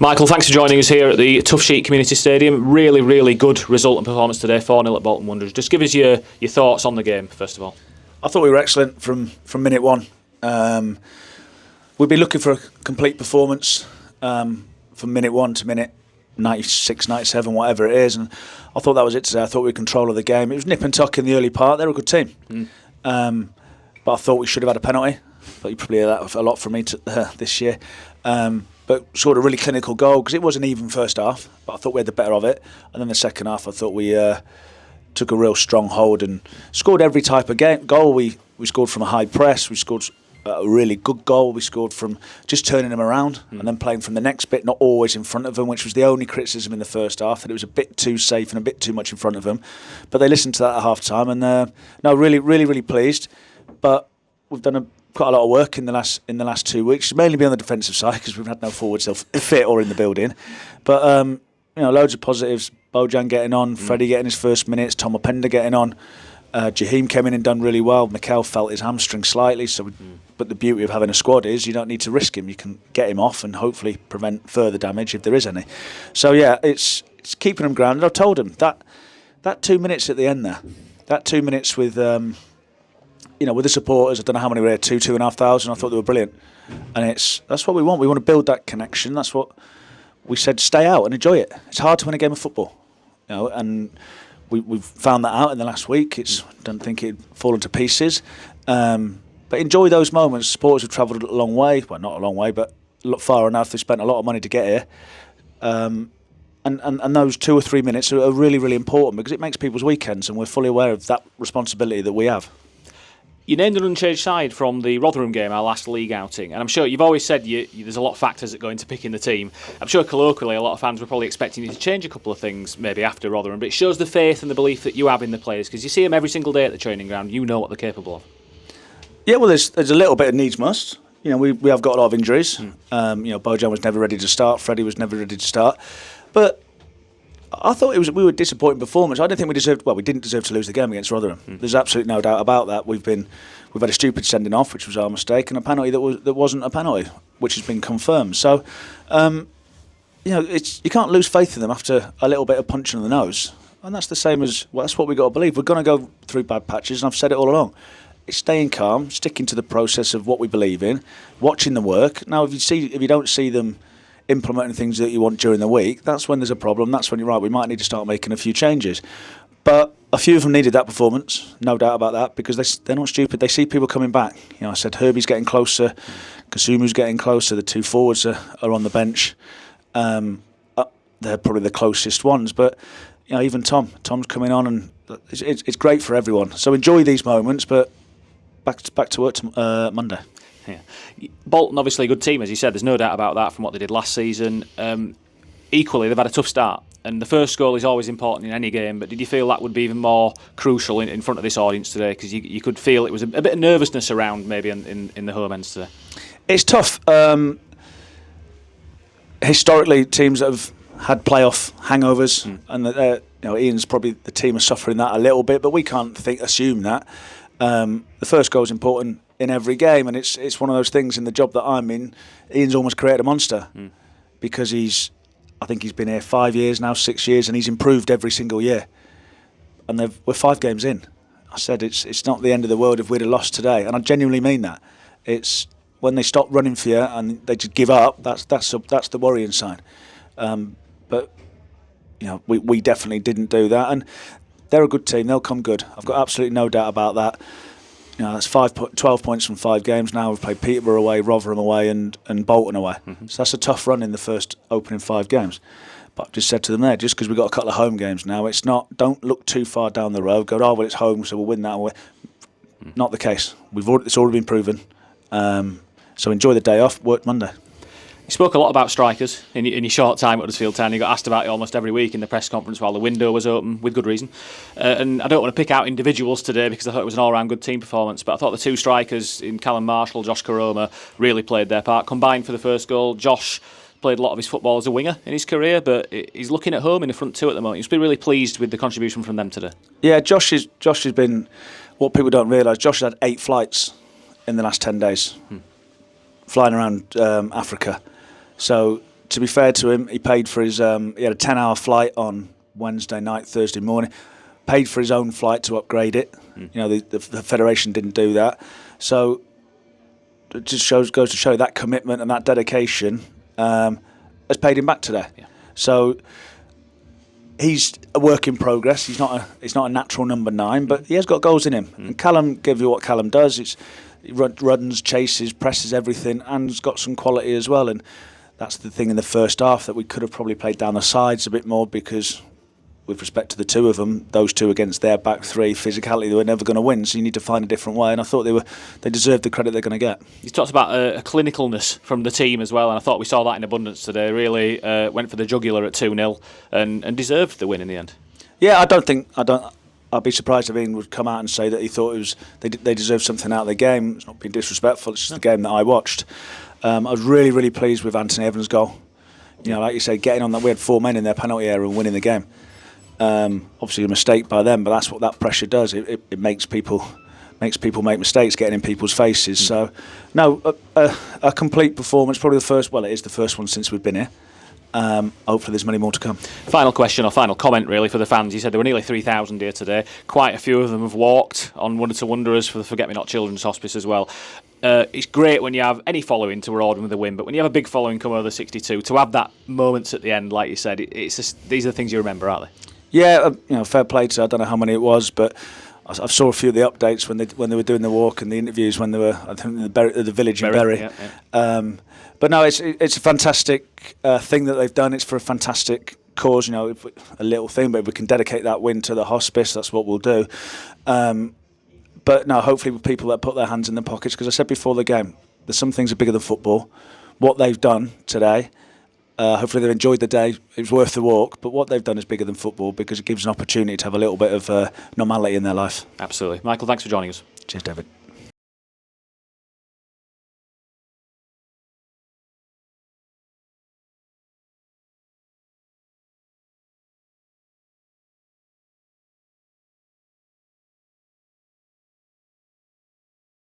Michael, thanks for joining us here at the Tough Sheet Community Stadium. Really, really good result and performance today, 4-0 at Bolton Wanderers. Just give us your thoughts on the game, first of all. I thought we were excellent from minute one. We'd be looking for a complete performance from minute one to minute 96, 97, whatever it is. And I thought that was it today. I thought we had control of the game. It was nip and tuck in the early part. They're a good team. But I thought we should have had a penalty. But you probably hear that a lot from me this year. But scored a really clinical goal because it was an even first half, but I thought we had the better of it. And then the second half, I thought we took a real strong hold and scored every type of goal. We scored from a high press. We scored a really good goal. We scored from just turning them around and then playing from the next bit, not always in front of them, which was the only criticism in the first half, that it was a bit too safe and a bit too much in front of them. But they listened to that at half time, and no, really, really, really pleased. But we've done quite a lot of work in the last 2 weeks, mainly be on the defensive side because we've had no forwards fit or in the building. But loads of positives. Bojan getting on, Freddie getting his first minutes, Tom Openda getting on. Jaheim came in and done really well. Mikel felt his hamstring slightly, but the beauty of having a squad is you don't need to risk him. You can get him off and hopefully prevent further damage if there is any. So yeah, it's keeping him grounded. I told him that 2 minutes at the end there, that 2 minutes with with the supporters, I don't know how many were here, 2,500. I thought they were brilliant, and that's what we want. We want to build that connection. That's what we said. Stay out and enjoy it. It's hard to win a game of football, and we've found that out in the last week. Don't think it'd fallen to pieces, but enjoy those moments. Supporters have travelled a long way. Well, not a long way, but far enough. They spent a lot of money to get here, and those 2 or 3 minutes are really, really important because it makes people's weekends, and we're fully aware of that responsibility that we have. You named an unchanged side from the Rotherham game, our last league outing, and I'm sure you've always said there's a lot of factors that go into picking the team. I'm sure colloquially a lot of fans were probably expecting you to change a couple of things maybe after Rotherham, but it shows the faith and the belief that you have in the players because you see them every single day at the training ground. You know what they're capable of. Yeah, well, there's a little bit of needs must. We have got a lot of injuries. Bojan was never ready to start. Freddie was never ready to start, but I thought we were a disappointing performance. I don't think we didn't deserve to lose the game against Rotherham. There's absolutely no doubt about that. We've had a stupid sending off, which was our mistake, and a penalty that wasn't a penalty, which has been confirmed. So, you can't lose faith in them after a little bit of punching on the nose, and that's the same as that's what we got to believe. We're going to go through bad patches, and I've said it all along. It's staying calm, sticking to the process of what we believe in, watching them work. Now, if you don't see them implementing things that you want during the week, that's when there's a problem. That's when you're right. We might need to start making a few changes. But a few of them needed that performance, no doubt about that, because they're not stupid. They see people coming back. I said Herbie's getting closer, Kasumu's getting closer. The two forwards are on the bench. They're probably the closest ones. But even Tom's coming on, and it's great for everyone. So enjoy these moments. But back to work Monday. Yeah. Bolton, obviously a good team, as you said. There's no doubt about that from what they did last season. Equally, they've had a tough start, and the first goal is always important in any game. But did you feel that would be even more crucial in front of this audience today? Because you could feel it was a bit of nervousness around maybe in the home ends today. It's tough. Historically, teams that have had playoff hangovers, and Ian's probably the team are suffering that a little bit, but we can't assume that. The first goal is important in every game, and it's one of those things in the job that I'm in. Ian's almost created a monster because I think he's been here 5 years now, 6 years, and he's improved every single year. And we're 5 games in. I said it's not the end of the world if we'd have lost today, and I genuinely mean that. It's when they stop running for you and they just give up. That's the worrying sign. But we definitely didn't do that, and they're a good team. They'll come good. I've got absolutely no doubt about that. That's 12 points from 5 games now. We've played Peterborough away, Rotherham away, and Bolton away. So that's a tough run in the first opening 5 games. But I've just said to them there, just because we've got a couple of home games now, it's not. Don't look too far down the road. Go, it's home, so we'll win that away. Not the case. It's already been proven. So enjoy the day off. Work Monday. You spoke a lot about strikers in your short time at Huddersfield Town. You got asked about it almost every week in the press conference while the window was open, with good reason. And I don't want to pick out individuals today because I thought it was an all-round good team performance, but I thought the 2 strikers in Callum Marshall, Josh Koroma, really played their part. Combined for the first goal, Josh played a lot of his football as a winger in his career, but he's looking at home in the front 2 at the moment. He's been really pleased with the contribution from them today. Yeah, Josh has been, what people don't realise, Josh has had 8 flights in the last 10 days, flying around Africa. So to be fair to him, he paid for his. He had a 10-hour flight on Wednesday night, Thursday morning. Paid for his own flight to upgrade it. You know, the federation didn't do that, so it just goes to show that commitment and that dedication has paid him back today. Yeah. So he's a work in progress. He's not a natural number 9, but he has got goals in him. And Callum gave you what Callum does. He runs, chases, presses everything, and has got some quality as well. And that's the thing in the first half, that we could have probably played down the sides a bit more, because with respect to the two of them, those two against their back three, physicality, they were never going to win, so you need to find a different way, and I thought they deserved the credit they're going to get. You talked about a clinicalness from the team as well, and I thought we saw that in abundance today. Really went for the jugular at 2-0 and deserved the win in the end. Yeah, I'd be surprised if Ian would come out and say that he thought they deserved something out of the game. It's not being disrespectful, it's just the game that I watched. I was really, really pleased with Anthony Evans' goal. You know, like you say, getting on that, we had 4 men in their penalty area and winning the game. Obviously a mistake by them, but that's what that pressure does. It makes people make mistakes, getting in people's faces. So, no, a complete performance. Probably it is the first one since we've been here. Hopefully there's many more to come. Final question or final comment really for the fans. You said there were nearly 3,000 here today. Quite a few of them have walked on Bolton Wanderers for the Forget Me Not Children's Hospice as well. It's great when you have any following to reward them with a win, but when you have a big following come over the 62, to have that moments at the end, like you said, it's just, these are the things you remember, aren't they? Yeah, fair play to. I don't know how many it was, but I saw a few of the updates when they were doing the walk and the interviews when they were, I think, in the village in Bury. Yeah. But no, it's a fantastic thing that they've done. It's for a fantastic cause. You know, a little thing, but if we can dedicate that win to the hospice, that's what we'll do. But no, hopefully with people that put their hands in their pockets, because I said before the game, there's some things are bigger than football. What they've done today. Hopefully they've enjoyed the day. It was worth the walk, but what they've done is bigger than football, because it gives an opportunity to have a little bit of normality in their life. Absolutely. Michael, thanks for joining us. Cheers, David.